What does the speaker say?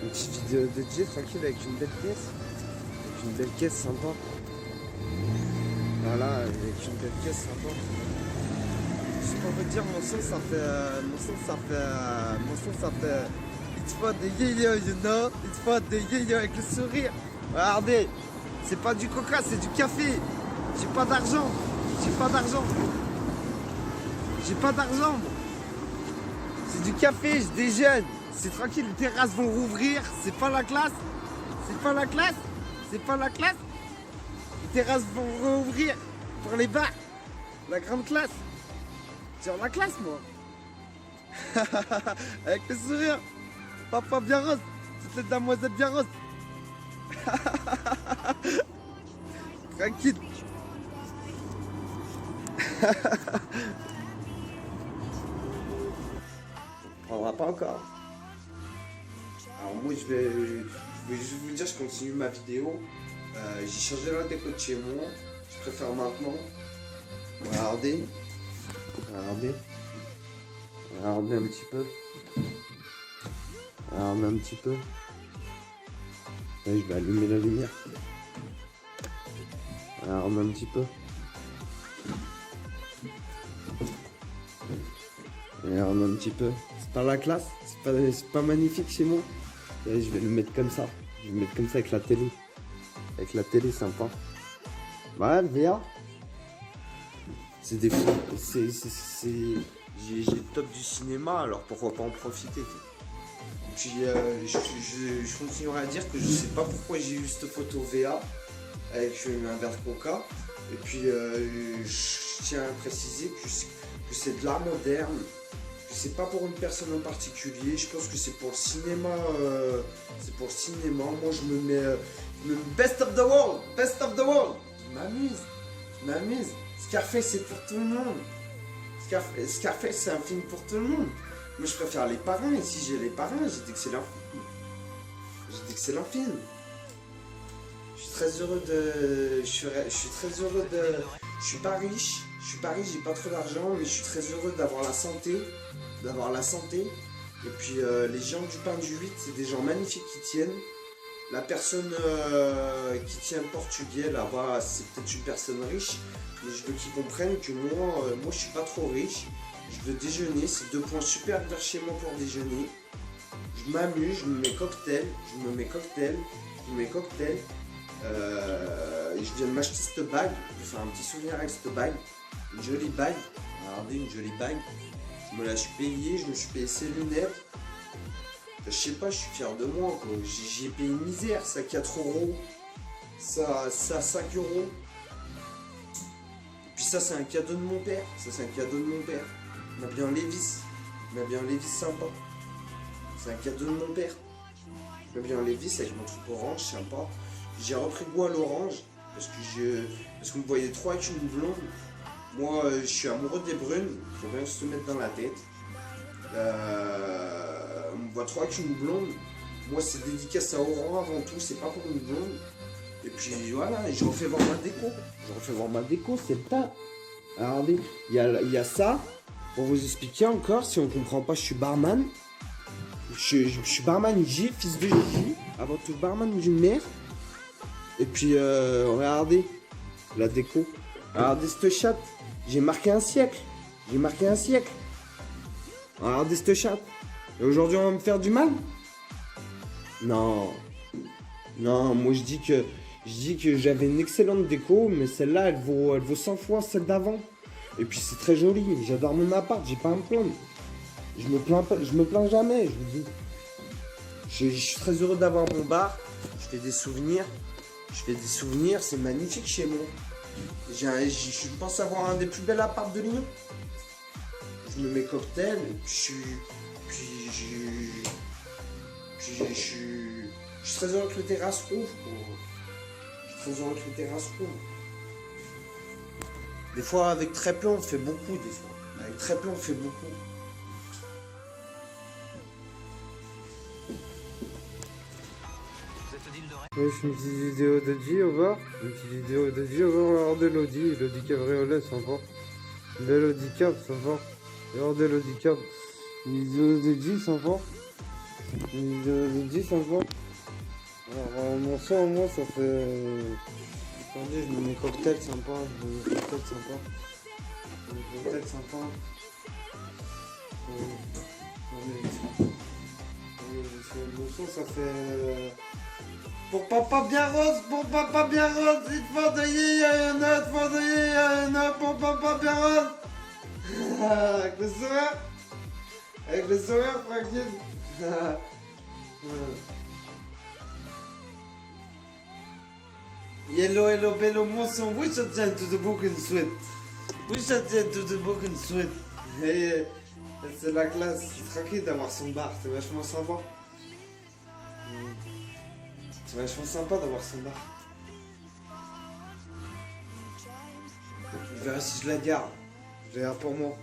Une petite vidéo de J tranquille avec une belle pièce. Avec une belle caisse sympa. Voilà, avec une belle caisse sympa. Je peux vous dire, mon son ça fait. Mon son ça fait. It's for the yo-yo, you know. It's for the yo-yo avec le sourire. Regardez, c'est pas du coca, c'est du café. J'ai pas d'argent. J'ai pas d'argent. J'ai pas d'argent. C'est du café, je déjeune. C'est tranquille, les terrasses vont rouvrir. C'est pas la classe. C'est pas la classe. C'est pas la classe. Les terrasses vont rouvrir pour les bars. La grande classe. J'ai la classe, moi. Avec le sourire. Papa bien rose. Toutes les damoiselles bien roses. Tranquille. On prendra pas encore. Alors moi je vais juste vous dire, je continue ma vidéo. J'ai changé la déco de chez moi. Je préfère maintenant. Regardez. Regardez. Regardez un petit peu. Regardez un petit peu. Et je vais allumer la lumière. Regardez un petit peu. Regardez un petit peu. C'est pas la classe. C'est pas magnifique chez moi. Et je vais le mettre comme ça. Je vais le mettre comme ça avec la télé. Avec la télé sympa. Ouais, le VA. C'est des fois. J'ai le top du cinéma, alors pourquoi pas en profiter. Et puis je continuerai à dire que je sais pas pourquoi j'ai eu cette photo VA avec un verre de coca. Et puis je tiens à préciser que c'est de l'art moderne. C'est pas pour une personne en particulier, je pense que c'est pour le cinéma. C'est pour le cinéma. Moi je me mets best of the world, best of the world. Je m'amuse. Scarface c'est pour tout le monde. Scarface c'est un film pour tout le monde. Moi je préfère Les Parrains, et si j'ai Les Parrains, j'ai d'excellents films. J'ai d'excellents films. Je suis très heureux de. Je suis très heureux de. Je suis pas riche, j'ai pas trop d'argent, mais je suis très heureux d'avoir la santé. Et puis les gens du pain du 8, c'est des gens magnifiques qui tiennent. La personne qui tient le portugais là-bas, c'est peut-être une personne riche, mais je veux qu'ils comprennent que moi je suis pas trop riche. Je veux déjeuner, c'est 2 points super vers chez moi pour déjeuner. Je m'amuse, je me mets cocktail. Et je viens de m'acheter cette bague, je vais faire un petit souvenir avec cette bague. Une jolie bague, regardez, une jolie bague. Je me la suis payée, je me suis payé ses lunettes. Je sais pas, je suis fier de moi, quoi. J'ai payé une misère, ça 4 euros. Ça 5 euros. Et puis ça c'est un cadeau de mon père. Il m'a bien Levi's. Sympa. C'est un cadeau de mon père. Il m'a bien Levi's avec mon truc orange sympa. J'ai repris goût à l'orange parce que vous me voyez trop avec une blonde. Moi je suis amoureux des brunes, faut rien se mettre dans la tête. On me voit trop avec une blonde. Moi c'est dédicace à Oran avant tout, c'est pas pour une blonde. Et puis voilà, je refais voir ma déco. C'est le tas. Regardez, il y a ça. Pour vous expliquer encore, si on comprend pas, je suis barman. Je suis barman J, fils de J, avant tout barman d'une mère. Et puis regardez la déco. Regardez cette chatte. J'ai marqué un siècle. Regardez cette chatte. Et aujourd'hui on va me faire du mal? Non, moi je dis que j'avais une excellente déco, mais celle-là elle vaut 100 fois celle d'avant. Et puis c'est très joli, j'adore mon appart, j'ai pas à me plaindre. Je me plains jamais, je vous dis. Je suis très heureux d'avoir mon bar, je fais des souvenirs, c'est magnifique chez moi. Je pense avoir un des plus bels apparts de Lyon. Je me mets cocktail, et puis je suis très heureux que le terrasse rouvre. Des fois, avec très peu, on fait beaucoup. Oui, je fais une petite vidéo de J, au revoir. Regardez l'Audi cabriolet, sympa. Belle Audi 4, sympa. Regardez l'Audi 4. Une vidéo de J, sympa. Le 10 ça va. Alors mon son moi ça fait... Attendez, je me mets cocktail sympa, je me mets cocktail sympa. Je me mets cocktail sympa. Le son ça fait... Pour papa bien rose, il faut de yéyéna, pour papa bien rose. Avec le sourire, tranquille. Yellow, hello, bello, mon son, we should turn to the book and sweat. We should turn to the book and sweat. Et c'est la classe, c'est tranquille d'avoir son bar, c'est vachement sympa. C'est vachement sympa d'avoir son bar. Je verrai si je la garde. Je la garde pour moi.